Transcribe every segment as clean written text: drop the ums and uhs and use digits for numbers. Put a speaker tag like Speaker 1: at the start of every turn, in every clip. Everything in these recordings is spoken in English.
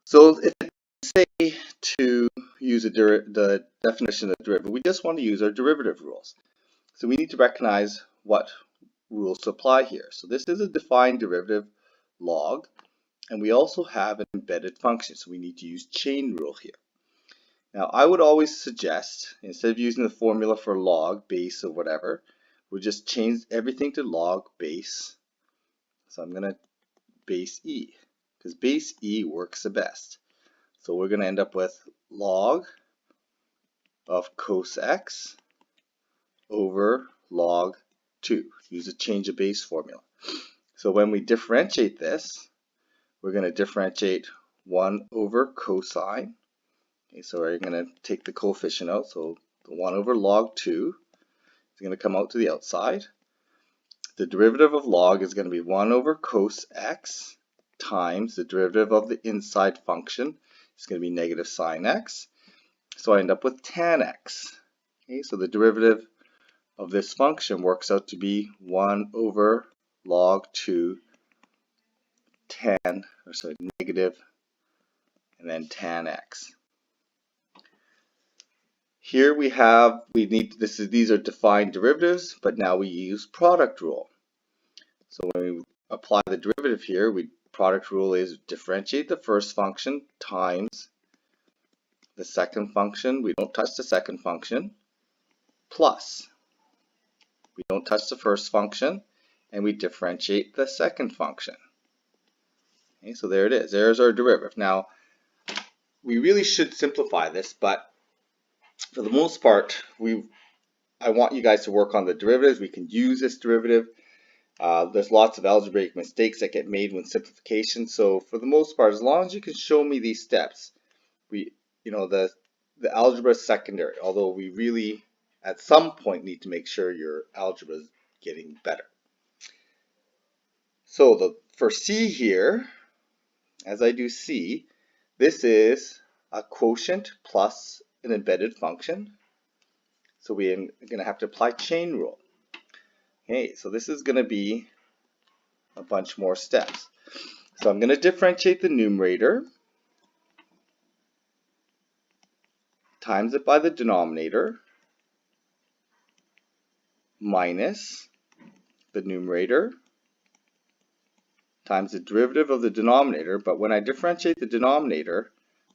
Speaker 1: So if it say to use the definition of derivative, we just want to use our derivative rules. So we need to recognize what rules to apply here. So this is a defined derivative log, and we also have an embedded function, so we need to use chain rule here. Now I would always suggest, instead of using the formula for log, base, or whatever, we'll just change everything to log base. So I'm going to base e, because base e works the best. So we're going to end up with log of cos x over log 2. Use a change of base formula. So when we differentiate this, we're going to differentiate 1 over cosine. Okay, so we're going to take the coefficient out. So the 1 over log 2 is going to come out to the outside. The derivative of log is going to be 1 over cos x times the derivative of the inside function. It's going to be negative sine x. So I end up with tan x. Okay, so the derivative of this function works out to be 1 over log 2 negative, and then tan x. Here these are defined derivatives, but now we use product rule. So when we apply the derivative here, product rule is differentiate the first function times the second function. We don't touch the second function, plus we don't touch the first function, and we differentiate the second function. Okay, so there it is. There's our derivative. Now, we really should simplify this, but for the most part, I want you guys to work on the derivatives. We can use this derivative. There's lots of algebraic mistakes that get made when simplification. So for the most part, as long as you can show me these steps, the algebra is secondary. Although we really, at some point, need to make sure your algebra is getting better. So for C here, as I do C, this is a quotient plus an embedded function. So we're going to have to apply chain rule. Okay, so this is going to be a bunch more steps. So I'm going to differentiate the numerator, times it by the denominator, minus the numerator, times the derivative of the denominator. But when I differentiate the denominator,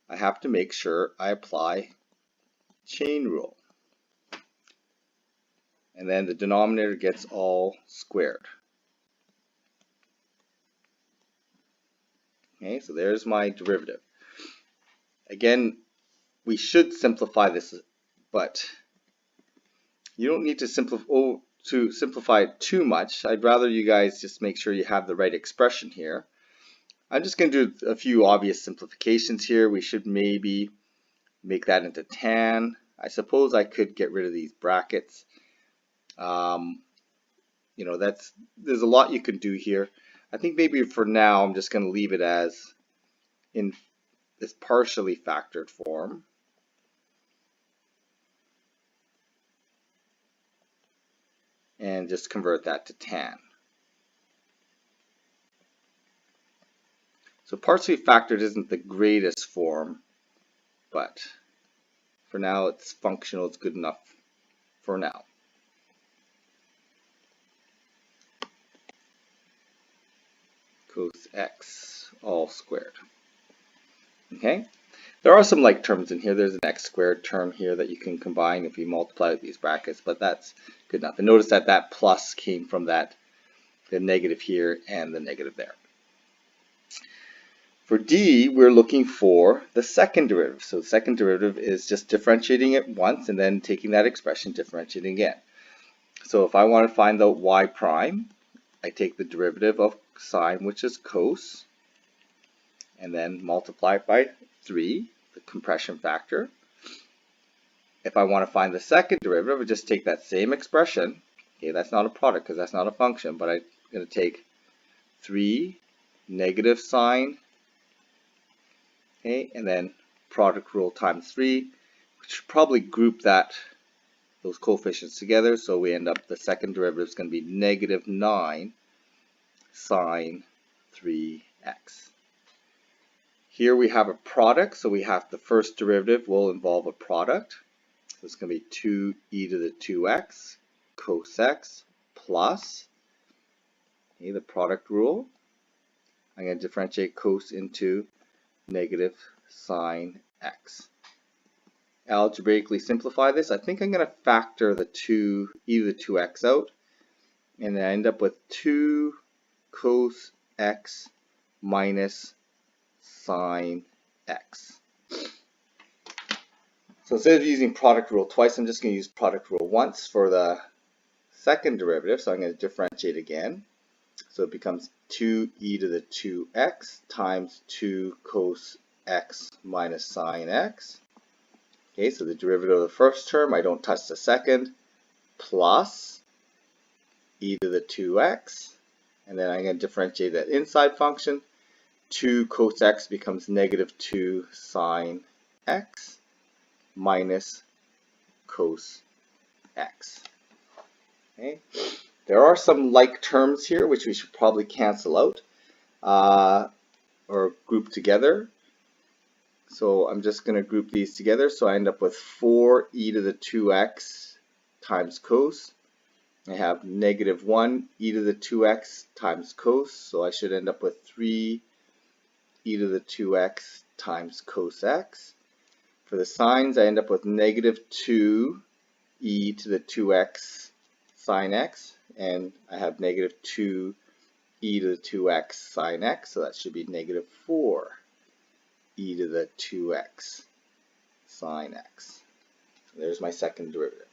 Speaker 1: I have to make sure I apply chain rule. And then the denominator gets all squared. Okay, so there's my derivative. Again, we should simplify this, but you don't need to simplify it too much. I'd rather you guys just make sure you have the right expression here. I'm just going to do a few obvious simplifications here. We should maybe make that into tan. I suppose I could get rid of these brackets. There's a lot you can do here. I think maybe for now I'm just going to leave it as in this partially factored form. And just convert that to tan. So partially factored isn't the greatest form, but for now it's functional, it's good enough for now. Cos x all squared. Okay, there are some like terms in here. There's an x squared term here that you can combine if you multiply with these brackets, but that's good enough. And notice that that plus came from the negative here and the negative there. For D, we're looking for the second derivative. So the second derivative is just differentiating it once and then taking that expression, differentiating again. So if I want to find the y prime, I take the derivative of sine, which is cos, and then multiply it by 3, the compression factor. If I want to find the second derivative, I just take that same expression. Okay, that's not a product because that's not a function, but I'm going to take 3 negative sine, okay, and then product rule times 3. We should probably group those coefficients together, so we end up the second derivative is going to be negative 9 sine 3x. Here we have a product, so we have the first derivative will involve a product. So it's going to be 2e to the 2x cos x plus, okay, the product rule. I'm going to differentiate cos into negative sine x. Algebraically simplify this. I think I'm going to factor the 2e to the 2x out, and then I end up with 2 cos x minus sine x. So instead of using product rule twice, I'm just going to use product rule once for the second derivative. So I'm going to differentiate again. So it becomes 2e to the 2x times 2 cos x minus sine x. Okay, so the derivative of the first term, I don't touch the second, plus e to the 2x. And then I'm going to differentiate that inside function. 2 cos x becomes negative 2 sine x minus cos x. Okay. There are some like terms here which we should probably cancel out or group together. So I'm just going to group these together. So I end up with 4e to the 2x times cos. I have negative 1 e to the 2x times cos. So I should end up with 3 e to the 2x times cos x. For the sines, I end up with negative 2 e to the 2x sine x. And I have negative 2 e to the 2x sine x. So that should be negative 4 e to the 2x sine x. So there's my second derivative.